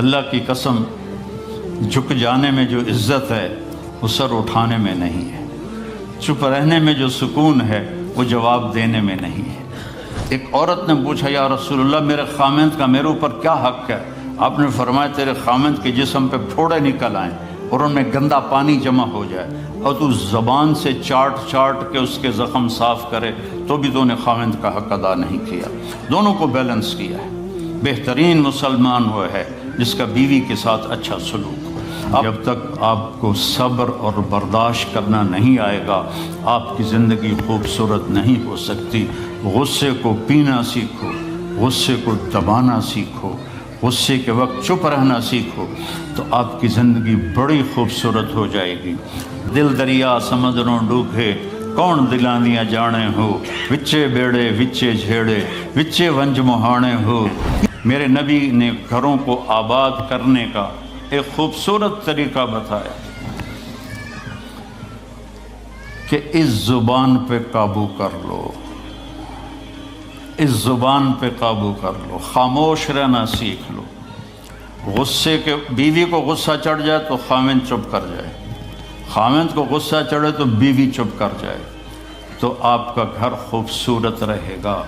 اللہ کی قسم، جھک جانے میں جو عزت ہے وہ سر اٹھانے میں نہیں ہے، چپ رہنے میں جو سکون ہے وہ جواب دینے میں نہیں ہے۔ ایک عورت نے پوچھا یا رسول اللہ میرے خامند کا میرے اوپر کیا حق ہے؟ آپ نے فرمایا تیرے خامند کے جسم پہ پھوڑے نکل آئیں اور ان میں گندا پانی جمع ہو جائے اور تو زبان سے چاٹ چاٹ کے اس کے زخم صاف کرے تو بھی تو نے خامند کا حق ادا نہیں کیا۔ دونوں کو بیلنس کیا ہے۔ بہترین مسلمان وہ ہے جس کا بیوی کے ساتھ اچھا سلوک ہو۔ جب تک آپ کو صبر اور برداشت کرنا نہیں آئے گا آپ کی زندگی خوبصورت نہیں ہو سکتی۔ غصے کو پینا سیکھو، غصے کو دبانا سیکھو، غصے کے وقت چپ رہنا سیکھو تو آپ کی زندگی بڑی خوبصورت ہو جائے گی۔ دل دریا سمندروں ڈوبے کون دلانیاں جانے ہو، وچے بیڑے وچے جھیڑے وچے ونج مہانے ہو۔ میرے نبی نے گھروں کو آباد کرنے کا ایک خوبصورت طریقہ بتایا کہ اس زبان پہ قابو کر لو، اس زبان پہ قابو کر لو، خاموش رہنا سیکھ لو۔ غصے کے بیوی کو غصہ چڑھ جائے تو خامند چپ کر جائے، خامند کو غصہ چڑھے تو بیوی چپ کر جائے تو آپ کا گھر خوبصورت رہے گا۔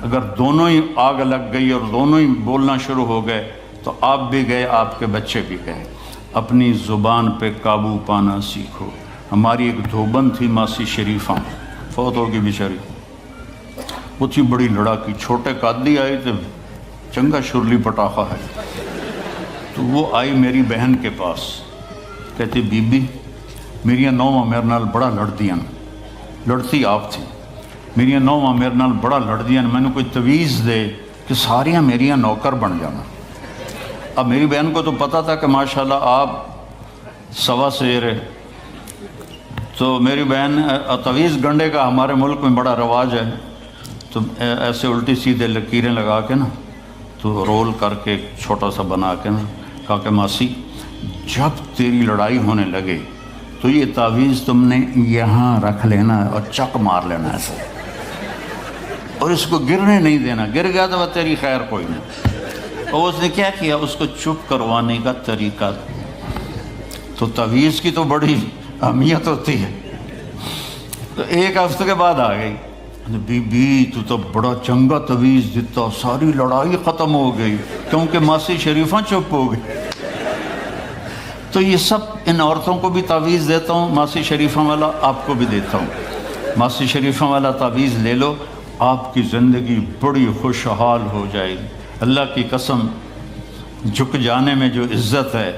اگر دونوں ہی آگ لگ گئی اور دونوں ہی بولنا شروع ہو گئے تو آپ بھی گئے، آپ کے بچے بھی گئے۔ اپنی زبان پہ قابو پانا سیکھو۔ ہماری ایک دھوبن تھی ماسی شریفہ، فوت ہوگی بیچاری، وہ تھی بڑی لڑاکی، چھوٹے قادی آئے تھے، چنگا شرلی پٹاخہ ہے، تو وہ آئی میری بہن کے پاس، کہتی بی بی میریاں نوواں میرے نال بڑا لڑدیاں، لڑتی آپ تھی، میریاں نوواں میرے نال بڑا لڑدیاں، میں نے کوئی تویز دے کہ ساریاں میریاں نوکر بن جانا۔ اب میری بہن کو تو پتہ تھا کہ ماشاءاللہ آپ سوا سیر ہے، تو میری بہن تویز گنڈے کا ہمارے ملک میں بڑا رواج ہے، تو ایسے الٹی سیدھے لکیریں لگا کے نا تو رول کر کے چھوٹا سا بنا کے نا کہا کہ ماسی جب تیری لڑائی ہونے لگے تو یہ تعویذ تم نے یہاں رکھ لینا اور چک مار لینا ایسے، اور اس کو گرنے نہیں دینا، گر گیا تو وہ تیری خیر کوئی نہیں۔ اور اس نے کیا کیا، اس کو چپ کروانے کا طریقہ، تو تعویذ کی تو بڑی اہمیت ہوتی ہے۔ تو ایک ہفتے کے بعد آ گئی، بی بی تو بڑا چنگا تویز دیتا، ساری لڑائی ختم ہو گئی کیونکہ ماسی شریفہ چپ ہو گئی۔ تو یہ سب ان عورتوں کو بھی تعویذ دیتا ہوں، ماسی شریفہ والا آپ کو بھی دیتا ہوں، ماسی شریفہ والا تعویذ لے لو، آپ کی زندگی بڑی خوشحال ہو جائے گی۔ اللہ کی قسم، جھک جانے میں جو عزت ہے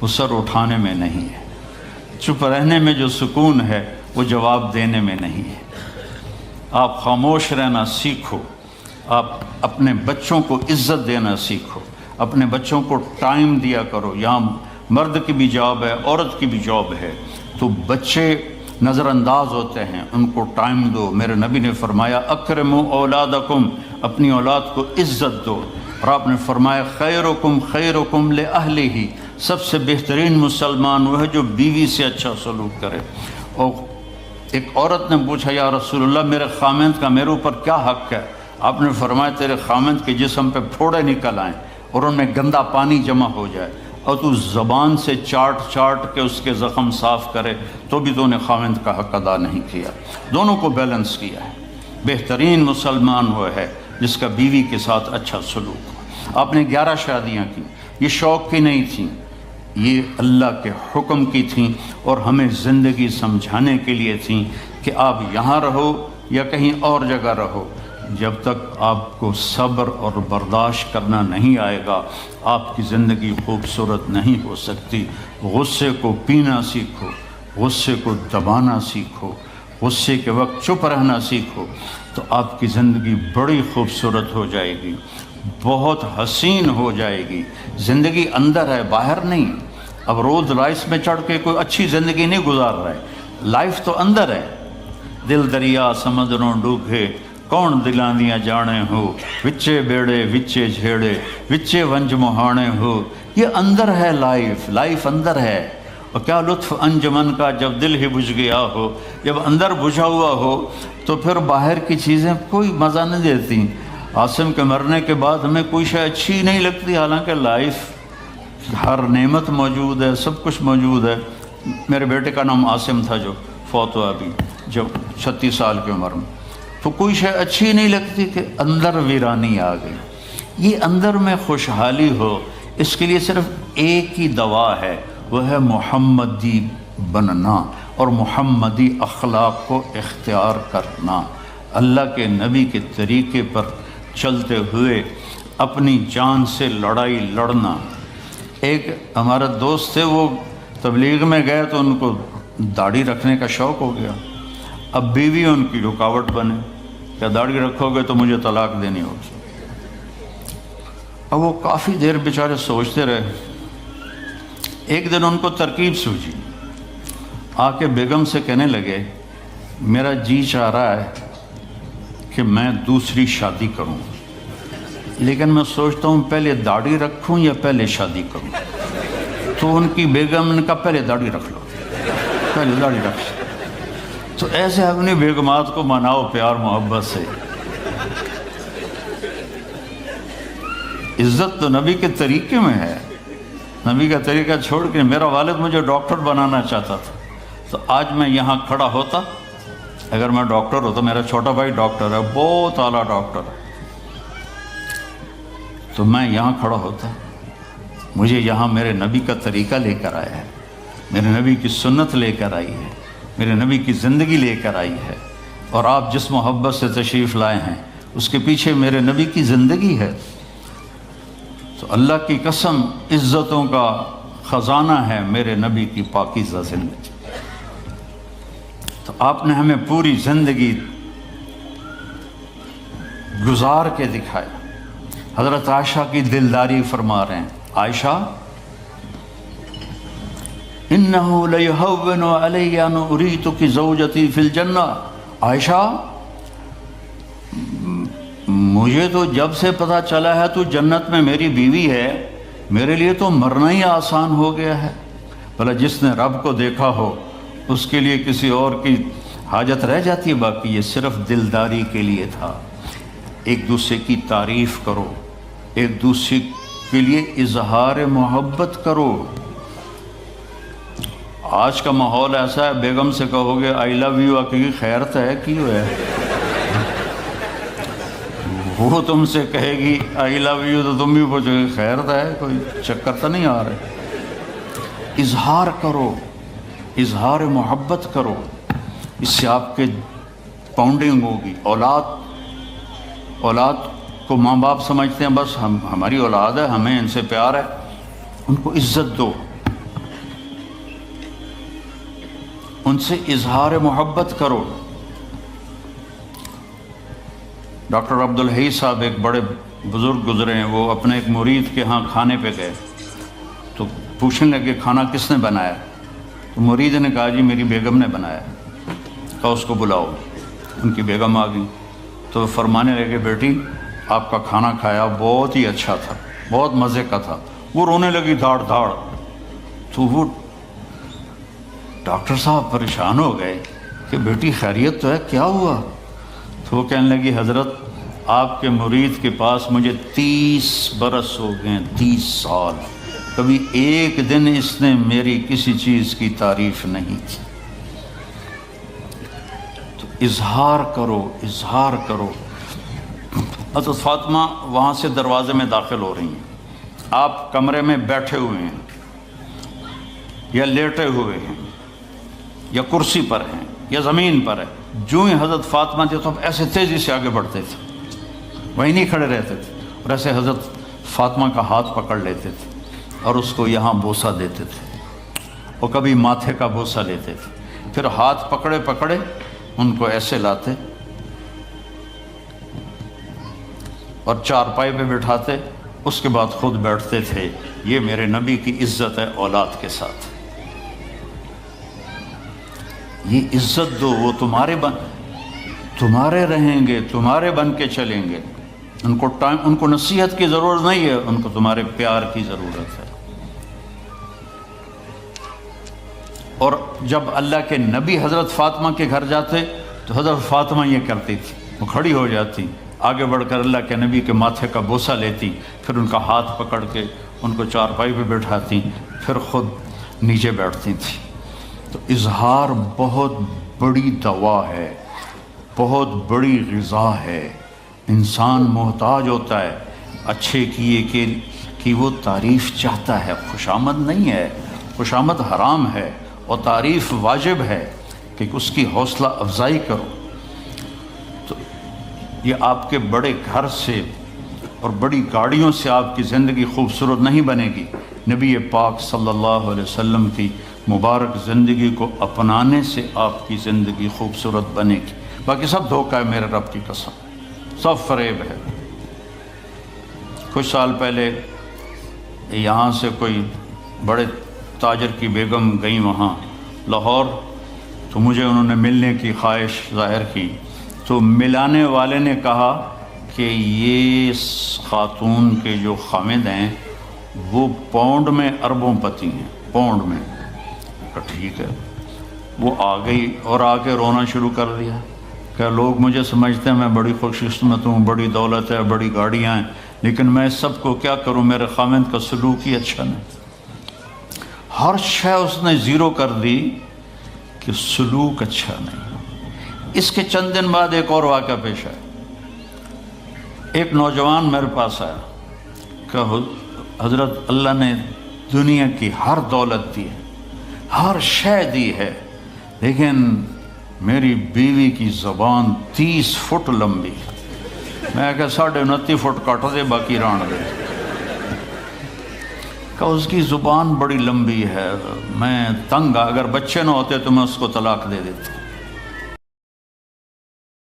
وہ سر اٹھانے میں نہیں ہے، چپ رہنے میں جو سکون ہے وہ جواب دینے میں نہیں ہے۔ آپ خاموش رہنا سیکھو، آپ اپنے بچوں کو عزت دینا سیکھو، اپنے بچوں کو ٹائم دیا کرو۔ یہاں مرد کی بھی جاب ہے، عورت کی بھی جاب ہے، تو بچے نظر انداز ہوتے ہیں، ان کو ٹائم دو۔ میرے نبی نے فرمایا اکرموا اولادکم، اپنی اولاد کو عزت دو، اور آپ نے فرمایا خیرکم خیرکم لأہلہ، سب سے بہترین مسلمان وہ ہے جو بیوی سے اچھا سلوک کرے۔ اور ایک عورت نے پوچھا یا رسول اللہ میرے خامند کا میرے اوپر کیا حق ہے؟ آپ نے فرمایا تیرے خامند کے جسم پہ پھوڑے نکل آئیں اور ان میں گندا پانی جمع ہو جائے اور تو زبان سے چاٹ چاٹ کے اس کے زخم صاف کرے تو بھی تو نے خامند کا حق ادا نہیں کیا۔ دونوں کو بیلنس کیا ہے۔ بہترین مسلمان وہ ہے جس کا بیوی کے ساتھ اچھا سلوک ہو۔ آپ نے 11 شادیاں کی، یہ شوق کی نہیں تھیں، یہ اللہ کے حکم کی تھیں اور ہمیں زندگی سمجھانے کے لیے تھیں کہ آپ یہاں رہو یا کہیں اور جگہ رہو، جب تک آپ کو صبر اور برداشت کرنا نہیں آئے گا آپ کی زندگی خوبصورت نہیں ہو سکتی۔ غصے کو پینا سیکھو، غصے کو دبانا سیکھو، غصے کے وقت چپ رہنا سیکھو تو آپ کی زندگی بڑی خوبصورت ہو جائے گی، بہت حسین ہو جائے گی۔ زندگی اندر ہے، باہر نہیں۔ اب رولز رائس میں چڑھ کے کوئی اچھی زندگی نہیں گزار رہا ہے، لائف تو اندر ہے۔ دل دریا سمندروں ڈوبے کون دلاندیاں جانے ہو، وچے بیڑے وچے جھیڑے وچے ونج مہانے ہو۔ یہ اندر ہے، لائف اندر ہے۔ اور کیا لطف انجمن کا جب دل ہی بجھ گیا ہو، جب اندر بجھا ہوا ہو تو پھر باہر کی چیزیں کوئی مزہ نہیں دیتی۔ عاصم کے مرنے کے بعد ہمیں کوئی شے اچھی نہیں لگتی، حالانکہ لائف ہر نعمت موجود ہے، سب کچھ موجود ہے۔ میرے بیٹے کا نام عاصم تھا جو فوت ہوا ابھی جب 36 سال کی عمر میں، تو کوئی شے اچھی نہیں لگتی کہ اندر ویرانی آ گئی۔ یہ اندر میں خوشحالی ہو، اس کے لیے صرف ایک ہی دوا ہے، وہ ہے محمدی بننا اور محمدی اخلاق کو اختیار کرنا، اللہ کے نبی کے طریقے پر چلتے ہوئے اپنی جان سے لڑائی لڑنا۔ ایک ہمارا دوست تھے، وہ تبلیغ میں گئے تو ان کو داڑھی رکھنے کا شوق ہو گیا، اب بیوی ان کی رکاوٹ بنے کہ داڑھی رکھو گے تو مجھے طلاق دینی ہوگی۔ اب وہ کافی دیر بیچارے سوچتے رہے، ایک دن ان کو ترکیب سوجھی، آ کے بیگم سے کہنے لگے میرا جی چاہ رہا ہے کہ میں دوسری شادی کروں، لیکن میں سوچتا ہوں پہلے داڑھی رکھوں یا پہلے شادی کروں۔ تو ان کی بیگم نے کہا پہلے داڑھی رکھ لو، پہلے داڑھی رکھ لو۔ تو ایسے اپنی بیگمات کو مناؤ پیار محبت سے۔ عزت تو نبی کے طریقے میں ہے، نبی کا طریقہ چھوڑ کے میرا والد مجھے ڈاکٹر بنانا چاہتا تھا، تو آج میں یہاں کھڑا ہوتا، اگر میں ڈاکٹر ہوتا، میرا چھوٹا بھائی ڈاکٹر ہے، بہت اعلیٰ ڈاکٹر ہے، تو میں یہاں کھڑا ہوتا۔ مجھے یہاں میرے نبی کا طریقہ لے کر آیا ہے، میرے نبی کی سنت لے کر آئی ہے، میرے نبی کی زندگی لے کر آئی ہے، اور آپ جس محبت سے تشریف لائے ہیں اس کے پیچھے میرے نبی کی زندگی ہے۔ تو اللہ کی قسم عزتوں کا خزانہ ہے میرے نبی کی پاکیزہ زندگی۔ تو آپ نے ہمیں پوری زندگی گزار کے دکھایا۔ حضرت عائشہ کی دلداری فرما رہے ہیں، عائشہ انہو لیہون علی ان اریتک زوجتی فی الجنہ، عائشہ مجھے تو جب سے پتہ چلا ہے تو جنت میں میری بیوی ہے، میرے لیے تو مرنا ہی آسان ہو گیا ہے۔ بھلا جس نے رب کو دیکھا ہو اس کے لیے کسی اور کی حاجت رہ جاتی ہے؟ باقی یہ صرف دلداری کے لیے تھا۔ ایک دوسرے کی تعریف کرو، ایک دوسرے کے لیے اظہار محبت کرو۔ آج کا ماحول ایسا ہے، بیگم سے کہو گے آئی لو یو، کی خیر تو ہے کی ہے، وہ تم سے کہے گی آئی لو یو تو تم بھی پوچھو گے خیر تو ہے، کوئی چکر تو نہیں آ رہے۔ اظہار کرو، اظہار محبت کرو، اس سے آپ کے پاؤنڈنگ ہوگی۔ اولاد کو ماں باپ سمجھتے ہیں بس ہماری اولاد ہے، ہمیں ان سے پیار ہے، ان کو عزت دو، ان سے اظہار محبت کرو۔ ڈاکٹر عبدالحی صاحب ایک بڑے بزرگ گزرے ہیں، وہ اپنے ایک مرید کے ہاں کھانے پہ گئے تو پوچھنے لگے کھانا کس نے بنایا؟ تو مرید نے کہا جی میری بیگم نے بنایا۔ کہا اس کو بلاؤ۔ ان کی بیگم آ گئی تو فرمانے لگے بیٹی آپ کا کھانا کھایا بہت ہی اچھا تھا، بہت مزے کا تھا۔ وہ رونے لگی دھاڑ دھاڑ۔ تو وہ ڈاکٹر صاحب پریشان ہو گئے کہ بیٹی خیریت تو ہے، کیا ہوا؟ تو وہ کہنے لگی حضرت آپ کے مرید کے پاس مجھے 30 برس ہو گئے، 30 سال، کبھی ایک دن اس نے میری کسی چیز کی تعریف نہیں کی۔ تو اظہار کرو، اظہار کرو۔ حضرت فاطمہ وہاں سے دروازے میں داخل ہو رہی ہیں، آپ کمرے میں بیٹھے ہوئے ہیں یا لیٹے ہوئے ہیں یا کرسی پر ہیں یا زمین پر ہے، جو ہی حضرت فاطمہ تھے تو ایسے تیزی سے آگے بڑھتے تھے، وہیں نہیں کھڑے رہتے تھے، اور ایسے حضرت فاطمہ کا ہاتھ پکڑ لیتے تھے اور اس کو یہاں بوسہ دیتے تھے، اور کبھی ماتھے کا بوسہ لیتے تھے، پھر ہاتھ پکڑے پکڑے ان کو ایسے لاتے اور چارپائی پہ بٹھاتے، اس کے بعد خود بیٹھتے تھے۔ یہ میرے نبی کی عزت ہے اولاد کے ساتھ، یہ عزت دو، وہ تمہارے رہیں گے، تمہارے بن کے چلیں گے۔ ان کو نصیحت کی ضرورت نہیں ہے، ان کو تمہارے پیار کی ضرورت ہے۔ اور جب اللہ کے نبی حضرت فاطمہ کے گھر جاتے تو حضرت فاطمہ یہ کرتی تھی، وہ کھڑی ہو جاتی، آگے بڑھ کر اللہ کے نبی کے ماتھے کا بوسہ لیتی، پھر ان کا ہاتھ پکڑ کے ان کو چارپائی پہ بٹھاتی پھر خود نیچے بیٹھتی تھیں۔ تو اظہار بہت بڑی دوا ہے، بہت بڑی غذا ہے۔ انسان محتاج ہوتا ہے اچھے کیے کہ وہ تعریف چاہتا ہے، خوشامد نہیں ہے، خوشامد حرام ہے، اور تعریف واجب ہے کہ اس کی حوصلہ افزائی کرو۔ تو یہ آپ کے بڑے گھر سے اور بڑی گاڑیوں سے آپ کی زندگی خوبصورت نہیں بنے گی، نبی پاک صلی اللہ علیہ وسلم کی مبارک زندگی کو اپنانے سے آپ کی زندگی خوبصورت بنے گی۔ باقی سب دھوکہ ہے، میرے رب کی قسم، سب فریب ہے۔ کچھ سال پہلے یہاں سے کوئی بڑے تاجر کی بیگم گئیں وہاں لاہور، تو مجھے انہوں نے ملنے کی خواہش ظاہر کی، تو ملانے والے نے کہا کہ یہ خاتون کے جو خامد ہیں وہ پاؤنڈ میں اربوں پتی ہیں، پاؤنڈ میں۔ ٹھیک ہے، وہ آ گئی اور آ کے رونا شروع کر دیا کہ لوگ مجھے سمجھتے ہیں میں بڑی خوش قسمت ہوں، بڑی دولت ہے، بڑی گاڑیاں ہیں، لیکن میں سب کو کیا کروں، میرے خامد کا سلوک ہی اچھا نہیں۔ ہر شے اس نے زیرو کر دی کہ سلوک اچھا نہیں۔ اس کے چند دن بعد ایک اور واقعہ پیش آیا۔ ایک نوجوان میرے پاس آیا کہ حضرت اللہ نے دنیا کی ہر دولت دی ہے، ہر شے دی ہے، لیکن میری بیوی کی زبان 30 فٹ لمبی، میں کہ 29.5 فٹ کٹ دے باقی ران دے، کہ اس کی زبان بڑی لمبی ہے، میں تنگ، اگر بچے نہ ہوتے تو میں اس کو طلاق دے دیتا۔